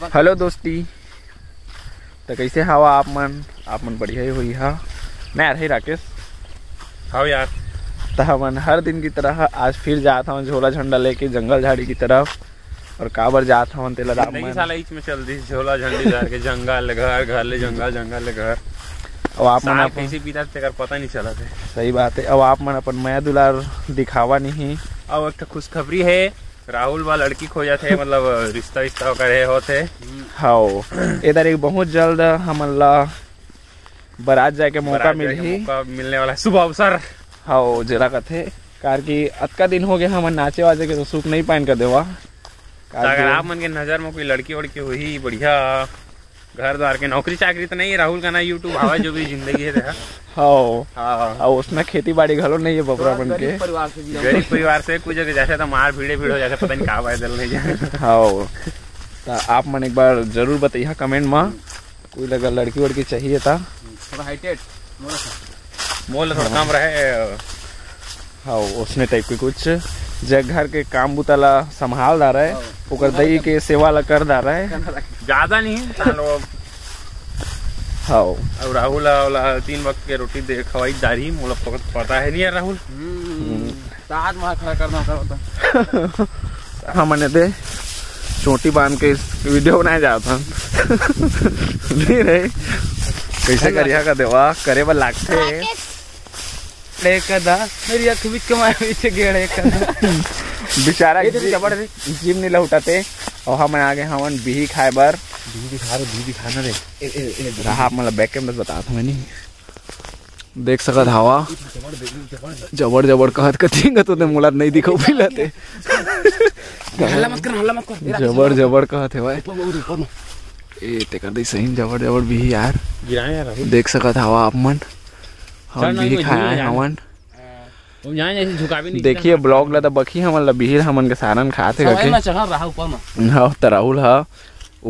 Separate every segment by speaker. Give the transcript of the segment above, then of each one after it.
Speaker 1: Hello दोस्ती, तो कैसे हवा आप मन बढ़िया ही हुई हा। मैं यार ही राकेश
Speaker 2: हाँ यार।
Speaker 1: तो हमन हर दिन की तरह आज फिर जात हूँ झोला झंडा लेके जंगल झाड़ी की तरफ। और काबर जात हूँ तेला राम
Speaker 2: नहीं साला बीच में चल दी झोला झंडी डाल के जंगल घर घर ले जंगल जंगल ले घर।
Speaker 1: अब आप मन
Speaker 2: कैसे पीता तेकर पता नहीं चला थे।
Speaker 1: सही बात है। अब आप मन अपन माया दुलार दिखावा नहीं।
Speaker 2: अब एक खुशखबरी है, राहुल वाला लड़की खोजा थे, मतलब रिश्ता विश्ता करे होते।
Speaker 1: हाँ, इधर एक बहुत जल्द हमन ला बारात जाए के मौका
Speaker 2: मिलने वाला शुभ अवसर।
Speaker 1: हाँ जरा कथे कार की अतका दिन हो गया हमन नाचे वाजे के तो सूप नहीं पहन कर देवा।
Speaker 2: अगर आप मन के नजर में कोई लड़की वड़की हुई बढ़िया घर द्वार के नौकरी चाकरी तो नहीं है, राहुल का ना यूट्यूब हवा जो भी जिंदगी है। हाँ
Speaker 1: उसमें खेती बाड़ी घलो नहीं है बबरा बन के।
Speaker 2: गरीब परिवार से कुछ जैसे तो मार भीड़े भीड़ हो जाते, पता नहीं कहाँ पैदल नहीं जाए।
Speaker 1: हाँ तो आप मन एक बार जरूर बताइए कमेंट में कोई लगा लड़की वड़की चाहिए था।
Speaker 2: थोड़ा हाइटेड मोल थोड़ा कम रहे।
Speaker 1: हाँ उसने टाइप के कुछ जग घर के काम बुताला संभाल दा रहा है, ओकर दही के सेवा ला कर दा रहा है,
Speaker 2: ज्यादा नहीं।
Speaker 1: हाँ
Speaker 2: और राहुल 3 वक्त के रोटी दे खवाई दारी मोला पता है नहीं यार राहुल। साथ में खड़ा करना होता।
Speaker 1: हाँ मैंने दे चोटी बांध के वीडियो बनाया जाता नहीं रहे कैसे करिया का देवा करे बा लागते
Speaker 2: कदा मेरी अख बीच कमाए पीछे गेड़े
Speaker 1: बेचारा जबर जिम नहीं लौटाते। और हम आगे हमन बिही खाए बर
Speaker 2: भी खाना रे
Speaker 1: रहा मतलब बैक कैमरा बता था मैंने देख सकत हवा जबर जबर कहत कथेंगे तो मोला नहीं दिखो पिलाते जबर जबर कहत है भाई ए ते कर दे सही जबर जबर बिही यार
Speaker 2: गिराए यार
Speaker 1: देख सकत हवा आप मन हम बिही खाए हैं हमन। देखिए ब्लॉग ला तो बखी हमन ला बिही हमन के सारन खाते करके। हाँ तो राहुल हा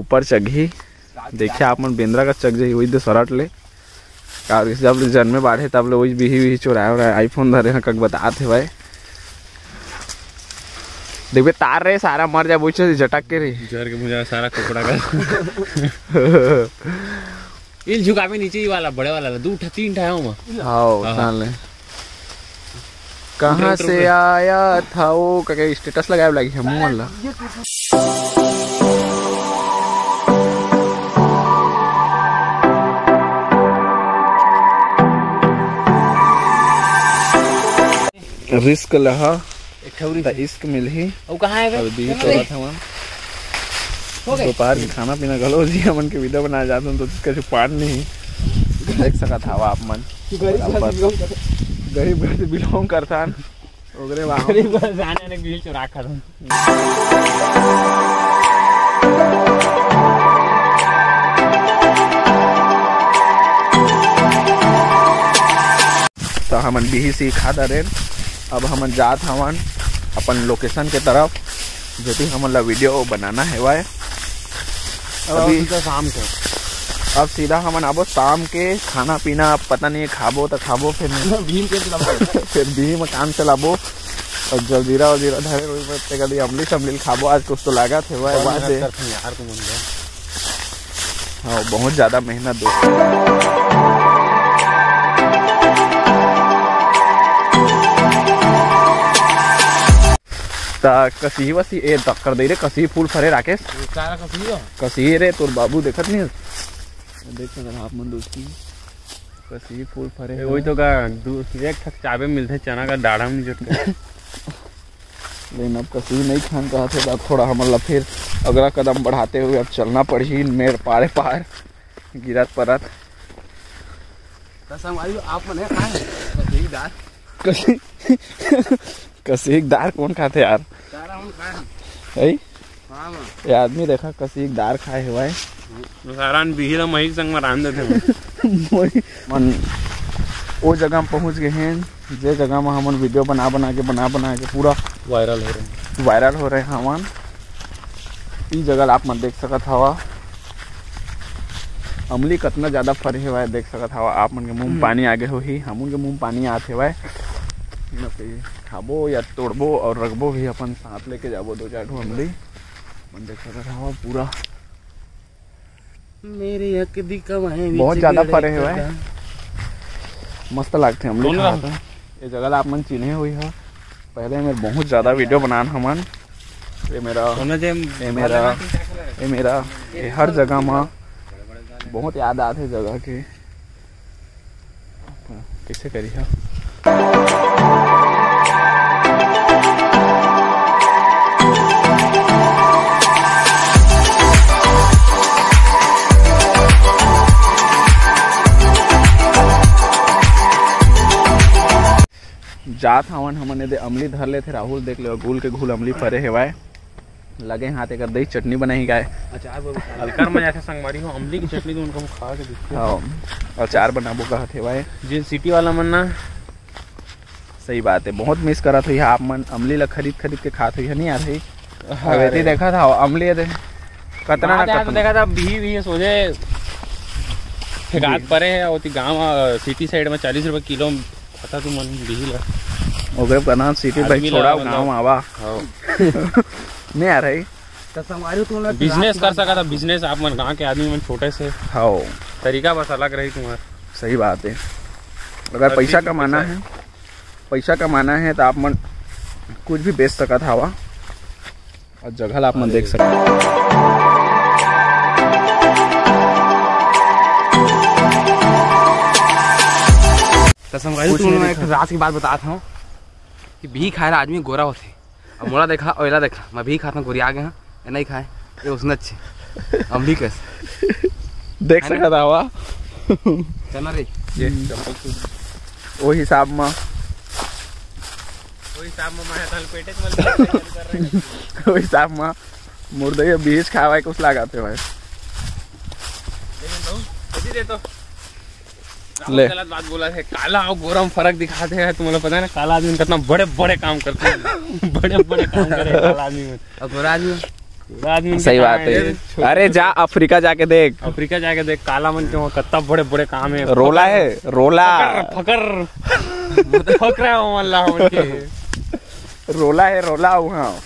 Speaker 1: ऊपर चढ़ी देखिए आप मन बेंद्रा का चग जाई वही दे सरट ले जब ले जन्मे बाढ़े तब ले वही बिही चुराए और आईफोन धरे हैं कक बताते भाई। देखिए तार रहे सारा मर जाए वही झटक के रे
Speaker 2: जर के मुझे सारा कपड़ा का इन झुकावे नीचे ही वाला बड़े वाला 2-3 ठा हूं मैं।
Speaker 1: हाँ साले कहाँ से आया था वो क्या स्टेटस लगाए लगी है मुंह वाला। रिस्क लहा इश्क मिल ही
Speaker 2: कहाँ है
Speaker 1: दोपहर की खाना पीना गलो जी हमन के वीडियो बनाया जाते तो इसका छुपान नहीं देख सका था आप मन गरीब घर से बिलोंग करता
Speaker 2: गरीब घर जाने ने बिल चुरा कर
Speaker 1: तो हमन बिही से खा दे। अब हमन जात हमन अपन लोकेशन के तरफ जो भी हमन ला वीडियो बनाना है वह अभी
Speaker 2: शाम को।
Speaker 1: अब सीधा हमन आबो शाम के खाना पीना पता नहीं खाबो तो खाबो फिर बिही में काम चलाबो और जल्दीरा वजीरा धरे कभी अमली शमली खाबो। आज कुछ तो लगा थे वह
Speaker 2: यार को मन
Speaker 1: हाँ बहुत ज्यादा मेहनत दोस्तों। कसी वसी ए कर दे रे कसी फूल फरे राकेश कसी रे तोर बाबू देखत नहीं देख सकत आप मन दोस्ती कसी फूल फरे
Speaker 2: वही तो का एक ठक चाबे मिलते चना का डाढ़ा में जुट के
Speaker 1: लेकिन अब कसी नहीं खान कहा थे थोड़ा हमला फिर अगला कदम बढ़ाते हुए अब चलना पड़ी मेरे पारे पार गिरत परत कसीकदार कौन खाते यार ये आदमी देखा कसीकदार खाए हुआ है
Speaker 2: सारान बिहिरा मही संग में रांध थे
Speaker 1: मन वो जगह में पहुंच गए हैं जे जगह में हमन वीडियो बना बना के पूरा वायरल हो रहे हैं हमन। इस जगह आप मन देख सकत हवा अमली कितना ज्यादा फरे हुआ है देख सकत हवा आप मन के मुंह में पानी आगे हो ही हमन के मुंह में पानी आते हुआ खाबो या तोड़बो और रखबो भी अपन साथ लेके जाबो 2-4 ठो अमली मन देख सकत हवा पूरा
Speaker 2: मेरे हक दी कमाए
Speaker 1: बहुत ज्यादा परे है भाई, मस्त लगते हैं हम लोग। ये जगह आप मन चिन्हे हुई है, पहले मेरे बहुत ज्यादा वीडियो बनान हमन। ये मेरा ये हर जगह में बहुत याद आते जगह के, कैसे करी है। जात हवन हमन दे अमली धर ले थे। राहुल देख ले गुल के घुल अमली परे हेवाय, लगे हाथ एक दही चटनी बनाई गाय।
Speaker 2: अचार में ऐसे संगवारी हो अमली की चटनी तो उनको खा के देखते।
Speaker 1: हां अचार बनाबो कहत हेवाय।
Speaker 2: जे सिटी वाला मन ना,
Speaker 1: सही बात है, बहुत मिस करत हुई आप मन। अमली ला खरीद के खात हुई नहीं आ रही। हवेती देखा था अमली दे कतना ना कतना
Speaker 2: देखा था। भी सोचे ठेकात परे है और गांव सिटी साइड में 40 रुपए किलो खाता तू मन बिही ला।
Speaker 1: ओगे बना सिटी भाई छोड़ा गांव आवा नहीं आ रही।
Speaker 2: बिजनेस कर सका था, बिजनेस आप मन गांव के आदमी मन छोटे से।
Speaker 1: हाँ
Speaker 2: तरीका बस अलग रही तुम्हारा।
Speaker 1: सही बात है, अगर पैसा कमाना है तो आप मन कुछ भी बेच सका था और जगह आप मन देख सकते।
Speaker 2: मैं एक रात की बात बताता हूँ कि भी खाए आदमी गोरा होते। अब मोला देखा ओला देखा, मैं भी खाता गोरी आ गए हैं, नहीं खाए ये उसने अच्छे अमली कैसे
Speaker 1: देख सका था हुआ।
Speaker 2: चलना रे ये
Speaker 1: वो हिसाब में वो हिसाब में मुर्दे बीज खावा कुछ लगाते भाई।
Speaker 2: ले गलत बात बोला है, काला और गोरा में फर्क दिखाते हैं। तुम्हें पता है ना काला आदमी कितना बड़े बड़े काम करते हैं। बड़े काम करे काला आदमी में और गोरा आदमी
Speaker 1: सही बात है। अरे जा अफ्रीका जाके देख,
Speaker 2: काला मन क्यों कितना बड़े बड़े काम है।
Speaker 1: रोला है रोला
Speaker 2: फकर फकरा
Speaker 1: रोला है रोला वहाँ।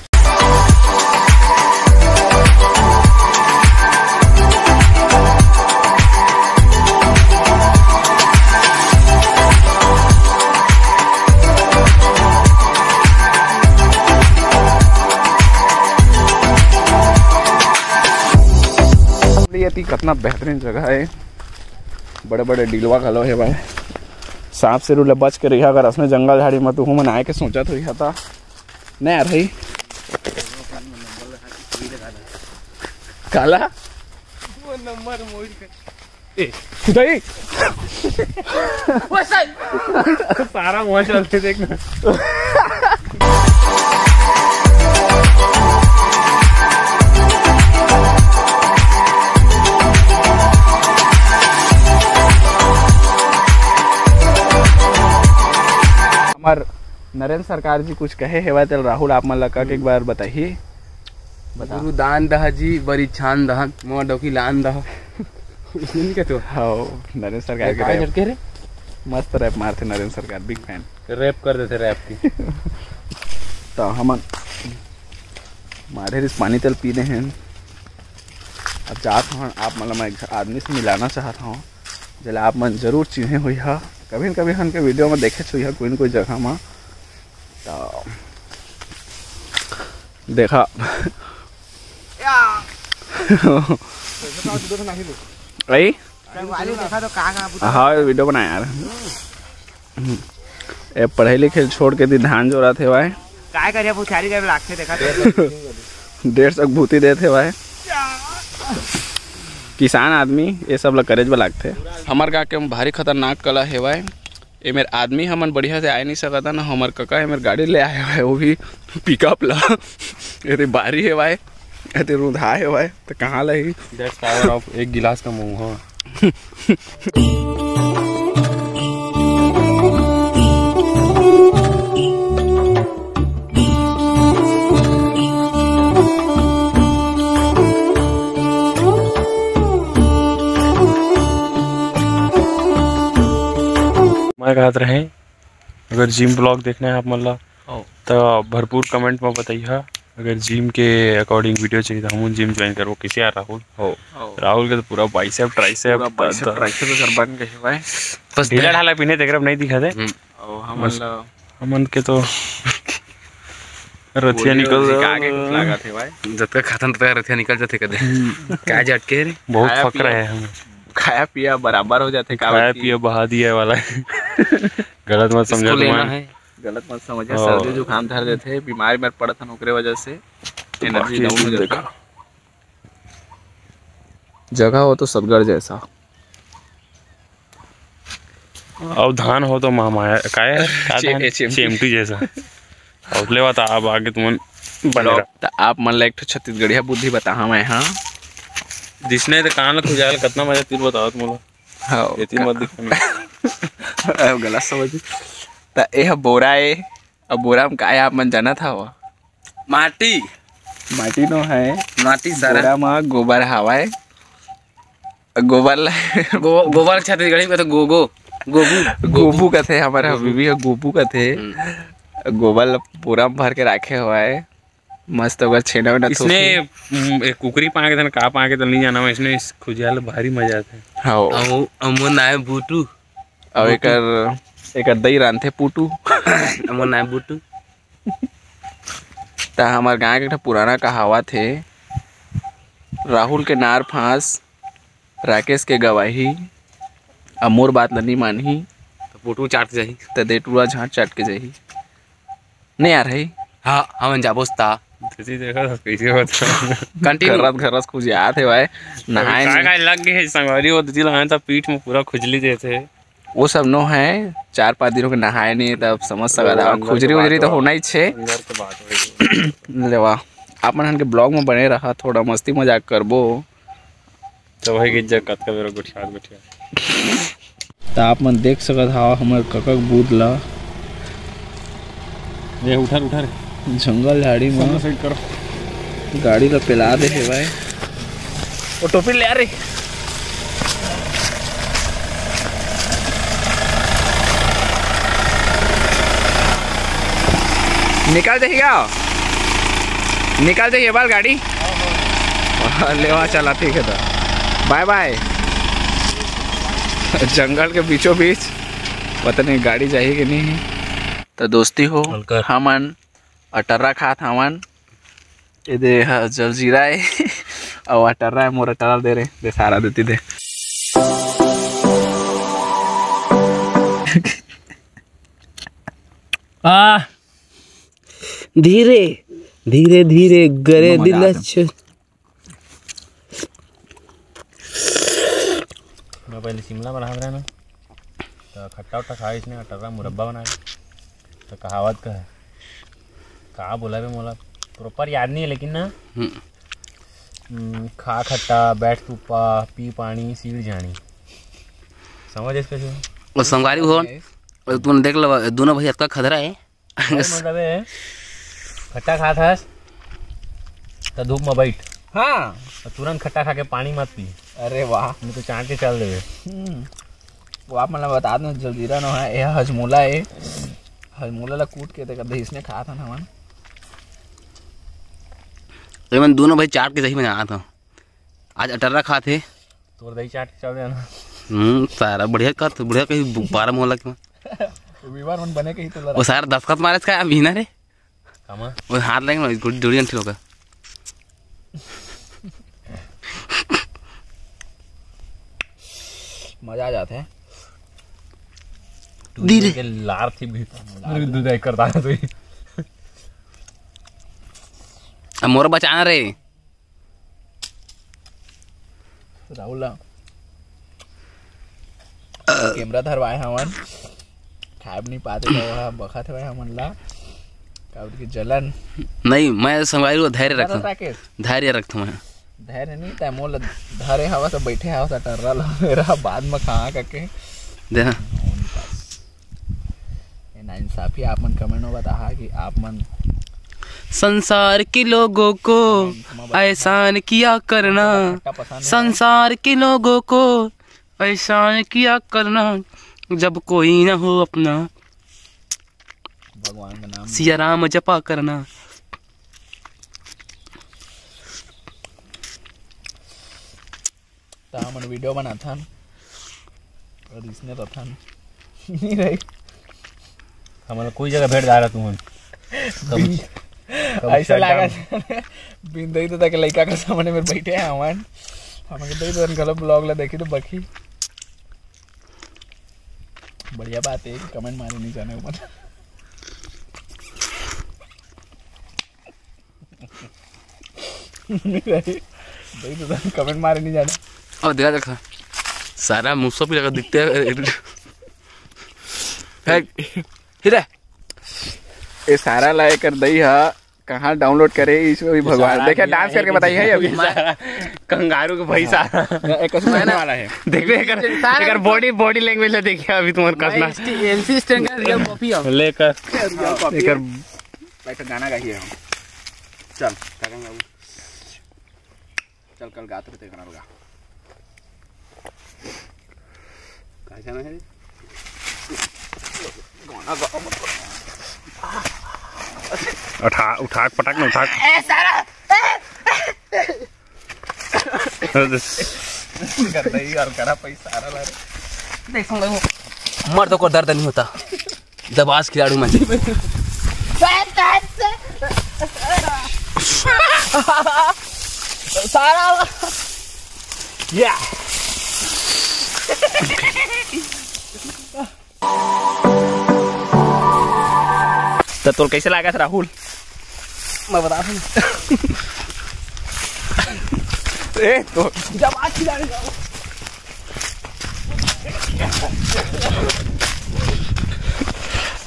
Speaker 1: कितना बेहतरीन जगह है, बड़े बड़े डीलवा खलो है भाई। सांप से रूले बच के रही, अगर असने जंगल झाड़ी में तू मन आए के सोचा तो रही था नहीं आ रही। काला
Speaker 2: सारा मुँह चलते देखना।
Speaker 1: हमार नरेंद्र सरकार जी कुछ कहे हेवा तो राहुल आप मन लगा एक बार बताइए।
Speaker 2: गुरु दान दह जी बड़ी छान दह मोर डोकी लान दह। नहीं कहते
Speaker 1: हो नरेंद्र सरकार के रैप रे मस्त रैप मारते नरेंद्र सरकार, बिग फैन
Speaker 2: रैप कर देते रैप की।
Speaker 1: तो हम मारे रिस पानी तल पीने हैं। अब चाहता हूँ आप मतलब मैं एक आदमी से मिलाना चाहता हूँ जला आप मन जरूर चिन्हे हुई है, कभी न कभी हम के वीडियो में देखे छुई है कोई न कोई जगह में। तो देखा हाँ वीडियो बनाया यार। ए पढ़े लिखे छोड़ के दी धान जो रहा थे भाई
Speaker 2: काय करिए पुछारी जब लागते देखा
Speaker 1: 150 भूती देते भाई। किसान आदमी ये सब ला करेज में लागते। हमार गा के भारी खतरनाक कला है भाई। ये मेरे आदमी हमन बढ़िया से आए नहीं सकता ना, हमार कका है मेरे गाड़ी ले आए भाई, वो भी पिकअप ला। ये बारी है भाई, ये रुधा है भाई, तो कहाँ लही।
Speaker 2: दैट्स पावर ऑफ एक गिलास का मुंह हो। मैं कहते रहे अगर जिम ब्लॉग देखना है आप मतलब तो भरपूर कमेंट में बताइए। अगर जिम के अकॉर्डिंग वीडियो चाहिए तो हम जिम ज्वाइन करबो। किसी यार राहुल हो राहुल के तो पूरा बाइसेप ट्राइसेप तो बन गए भाई। बस ढीला ढाला पीने तेरे नहीं दिखा दे। और हमन के तो रथिया निकल आगे कुछ लगा थे भाई। जब तक खत्म तक रथिया निकल जाते कदे क्या झटके रे बहुत फकरा है। हम
Speaker 1: खाया पिया बराबर हो जाते।
Speaker 2: खाया पिया बहा दिया वाला गलत मत समझो तुम्हारे।
Speaker 1: गलत मत समझिए। सर्दी जुकाम धर देते बीमारी में पड़ा था नौकरी वजह से एनर्जी डाउन हो जाता। जगह हो तो सदगढ़ जैसा
Speaker 2: अब धान हो तो महामाया काय चेमटी जैसा और ले बता। अब आगे तुमन बने
Speaker 1: तो आप मन ला एक छत्तीसगढ़िया बुद्धि बता मैं। हाँ
Speaker 2: जिसने तो कान खुजाल कितना मजा तीर बताओ मोला।
Speaker 1: हां
Speaker 2: ये तीन मत दिखा
Speaker 1: गलत समझ। तो यह बोरा है। अब बोरा में काय आप मन जाना था वो
Speaker 3: माटी
Speaker 1: माटी नो है।
Speaker 3: माटी सारा
Speaker 1: बोरा में गोबर हवाए। गोबर
Speaker 3: गोबर छत्तीसगढ़ी में तो गोगो गोबू
Speaker 1: गोबू कथे हमारा बीबी है गोबू कथे। गोबर पूरा में भर के रखे हुआ है मस्त होगा छेना वेना।
Speaker 2: इसने एक कुकरी पा के का पा के तो नहीं जाना। इसने खुजाल भारी मजा आता है।
Speaker 1: हां
Speaker 3: अमन नाम बूटू
Speaker 1: और एकर दही रांधे पुटू।
Speaker 3: अमन नाम बूटू।
Speaker 1: ता हमार गांव के पुराना कहावत है राहुल के नार फांस राकेश के गवाही अमोर बात नहीं मानही
Speaker 3: तो पुटू चाट जाही
Speaker 1: तो देटुआ झाट चाट के जाही। नहीं आ रही।
Speaker 3: हाँ हम जाबोस्ता
Speaker 2: देखा कैसे बता
Speaker 3: कंटिन्यू
Speaker 1: घरस खुज याद है भाई। नहाए
Speaker 2: काय लग गए संगवारी वो दिल आए था पीठ में पूरा खुजली देते।
Speaker 1: वो सब नो है 4-5 दिनों के नहाए नहीं तब समझ सकता। खुजरी उजरी तो होना ही छे। लेवा आप मन के ब्लॉग में बने रहा थोड़ा मस्ती मजाक करबो
Speaker 2: तो वही इज्जत कत का मेरा गुठिया
Speaker 1: तो आप मन देख सकत हाव हमर ककक बूद ला
Speaker 2: ये उठा रे
Speaker 1: जंगल झाड़ी में
Speaker 2: साइड करो
Speaker 1: गाड़ी ला पिला दे है भाई। वो टोपी ले आ रे। निकाल जाइएगा निकाल जाइए बाल गाड़ी लेवा चला। ठीक है तो बाय बाय। जंगल के बीचों बीच पता नहीं गाड़ी चाहिए कि नहीं। तो दोस्ती हो हमन अटर्रा खात हमन ये दे जलजीरा है और अटर्रा है मोर अटर्रा दे रहे दे सारा देती दे।
Speaker 3: धीरे धीरे धीरे गरे दिल
Speaker 2: मैं पहले शिमला बना रहा ना तो खट्टा उट्टा खाए इसने अटर्रा मुरब्बा बनाया तो कहावत का है कहा बोला बे मोला प्रॉपर याद नहीं है लेकिन ना खा खट्टा बैठ तुप्पा पी पानी सीढ़ जानी समझ इसके
Speaker 3: और संगवारी हो और तूने देख लो दोनों भैया का खतरा है।
Speaker 2: मतलब है खट्टा खा था तो धूप में बैठ।
Speaker 1: हाँ
Speaker 2: तुरंत खट्टा खा के पानी मत पी।
Speaker 1: अरे वाह
Speaker 2: नहीं तो चाट के चल देवे।
Speaker 1: वो आप मतलब बता दो जलजीरा ना है यह हजमोला है। हजमोला ला कूट के देखा इसने खाया था ना मन
Speaker 3: तो मैं दोनों भाई चाट के दही में आया था। आज अटर्रा खाते
Speaker 2: तो दही चाट के चल देना।
Speaker 3: सारा बढ़िया का तो बढ़िया कहीं 12 मोहल्ला के
Speaker 1: रविवार मन बने कहीं तो
Speaker 3: वो सारा दफकत मारे का अभी ना रे
Speaker 2: कामा
Speaker 3: वो हाथ लगेंगे थोड़ी जोड़ी अंठी होगा।
Speaker 1: मजा आ जाता है
Speaker 3: धीरे
Speaker 2: के लार थी भी दूध एक करता है तो
Speaker 3: अब मोर बचाना रे
Speaker 1: राहुल कैमरा धरवाए हमन खाए नहीं पाते तो बखत है हमन ला काबर की जलन
Speaker 3: नहीं मैं संगवारी को धैर्य रखता धैर्य रखता मैं
Speaker 1: धैर्य नहीं था मोल धरे हवा सब बैठे हवा सा टर्रा ला मेरा बाद में खा करके
Speaker 3: देना
Speaker 1: ना इंसाफी आप मन कमेंट में बता कि आप मन
Speaker 3: संसार के लोगों को एहसान किया करना संसार के लोगों को एहसान किया करना जब कोई ना हो अपना
Speaker 1: भगवान का नाम
Speaker 3: सिया राम जपा करना
Speaker 1: तो हमन वीडियो बनाथन और इसने रथन नहीं रही
Speaker 2: हमारा कोई जगह भेड़ जा रहा तुम
Speaker 1: ऐसा लगा बिंदई तो तक लड़का के सामने में बैठे हैं हमन हमके दई तो गलत ब्लॉग ला देखी तो बखी बढ़िया बात है कमेंट मारे नहीं जाने ऊपर दई तो कमेंट मारे नहीं जाने
Speaker 3: और देखा सारा मुझसे भी लगा दिखते है
Speaker 1: हिरे ये सारा लाए कर दई है कहाँ डाउनलोड करे इसमें भी भगवान देखिए डांस करके बताइए अभी
Speaker 3: कंगारू का भाई सारा
Speaker 1: वाला है
Speaker 3: देखिए एक बॉडी लैंग्वेज है देखिए अभी तुम्हारे कसना एलसी स्टैंड का रियल कॉपी है
Speaker 2: लेकर
Speaker 1: बैठ गाना गाइए हम चल क्या कहेंगे अब चल कल गाते रहते गाना लगा क्या गाना है गाना गा
Speaker 2: उठा पटक ना उठा
Speaker 1: करता ही और करा पैसा आ रहा है
Speaker 3: देख सुन लो मर्द को दर्द नहीं होता दबाज खिलाड़ू में
Speaker 1: सारा या तो तोर कैसे लगा था राहुल
Speaker 3: मैं बता दूं
Speaker 1: ए तो
Speaker 3: जब आज खिलाड़ी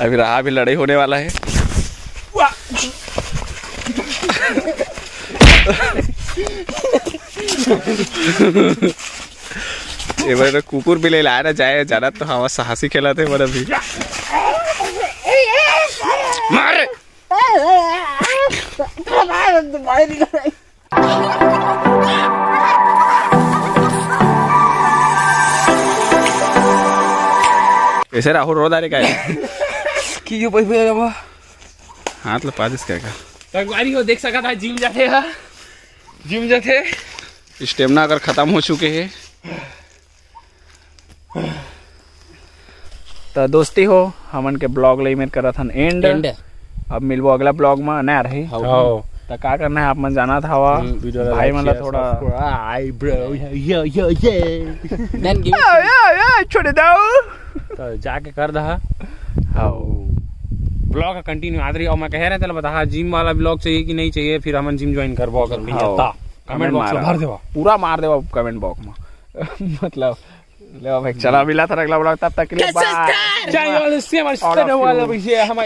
Speaker 1: अभी रहा भी लड़ाई होने वाला है ये बार कुकुर भी ले ला ना जाए जाना तो हम साहसी खेलाते बड़ा भी
Speaker 3: मार
Speaker 1: ऐसे राहुल रो दारे का
Speaker 3: कि जो पैसे वो
Speaker 1: हाथ लपा दिस क्या
Speaker 3: तगवारी हो देख सका था जिम जाते है जिम जाते
Speaker 1: स्टेमिना अगर खत्म हो चुके हैं तो दोस्ती हो हमन के ब्लॉग ले में करा था एंड अब मिलबो अगला ब्लॉग में ना रही तो क्या करना है आप मन जाना था भाई मतलब थोड़ा
Speaker 2: आई ब्रो यो
Speaker 1: छोड़ दो
Speaker 2: तो जाके कर दहा ब्लॉग का कंटिन्यू आदरी और मैं कह रहा था बता जिम वाला ब्लॉग चाहिए कि नहीं चाहिए फिर हम जिम ज्वाइन करबो अगर नहीं आता कमेंट बॉक्स में भर देबो
Speaker 1: पूरा मार देबो कमेंट बॉक्स में मतलब ले भाई चला मिला था अगला ब्लॉग तब तक के लिए बाय
Speaker 2: चाय वाले से हमारे वाला भी है हम